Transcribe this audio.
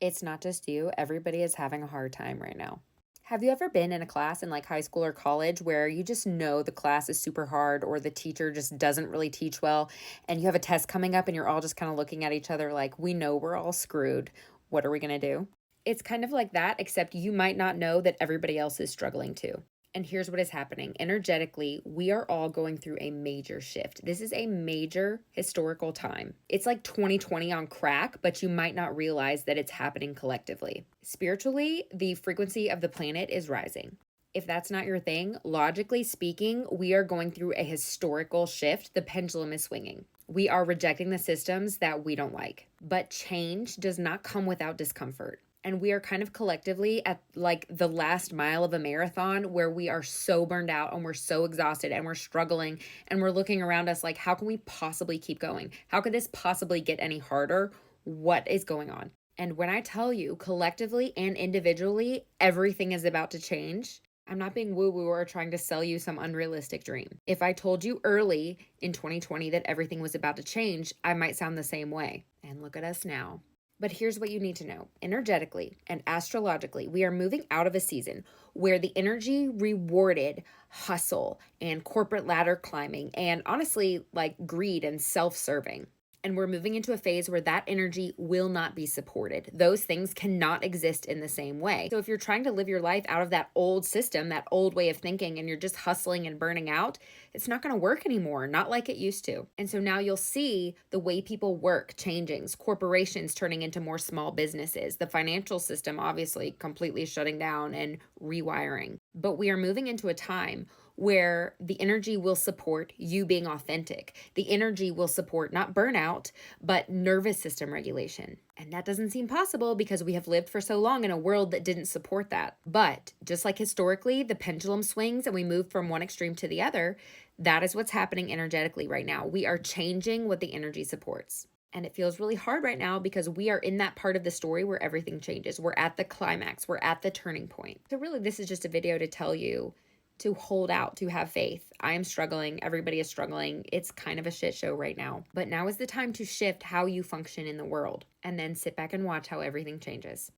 It's not just you, everybody is having a hard time right now. Have you ever been in a class in like high school or college where you just know the class is super hard or the teacher just doesn't really teach well and you have a test coming up and you're all just kind of looking at each other like, we know we're all screwed. What are we going to do? It's kind of like that, except you might not know that everybody else is struggling too. And here's what is happening. Energetically, we are all going through a major shift. This is a major historical time. It's like 2020 on crack, but you might not realize that it's happening collectively. Spiritually, the frequency of the planet is rising. If that's not your thing, logically speaking, we are going through a historical shift. The pendulum is swinging. We are rejecting the systems that we don't like. But change does not come without discomfort. And we are kind of collectively at like the last mile of a marathon where we are so burned out and we're so exhausted and we're struggling and we're looking around us like, how can we possibly keep going? How could this possibly get any harder? What is going on? And when I tell you collectively and individually, everything is about to change, I'm not being woo woo or trying to sell you some unrealistic dream. If I told you early in 2020 that everything was about to change, I might sound the same way. And look at us now. But here's what you need to know. Energetically and astrologically, we are moving out of a season where the energy rewarded hustle and corporate ladder climbing and honestly, like greed and self serving. And we're moving into a phase where that energy will not be supported. Those things cannot exist in the same way. So if you're trying to live your life out of that old system, that old way of thinking, and you're just hustling and burning out, it's not going to work anymore, not like it used to. And so now you'll see the way people work changing, corporations turning into more small businesses, the financial system obviously completely shutting down and rewiring. But we are moving into a time where the energy will support you being authentic. The energy will support not burnout, but nervous system regulation. And that doesn't seem possible because we have lived for so long in a world that didn't support that. But just like historically, the pendulum swings and we move from one extreme to the other, that is what's happening energetically right now. We are changing what the energy supports. And it feels really hard right now because we are in that part of the story where everything changes. We're at the climax, we're at the turning point. So, really, this is just a video to tell you to hold out, to have faith. I am struggling. Everybody is struggling. It's kind of a shit show right now. But now is the time to shift how you function in the world and then sit back and watch how everything changes.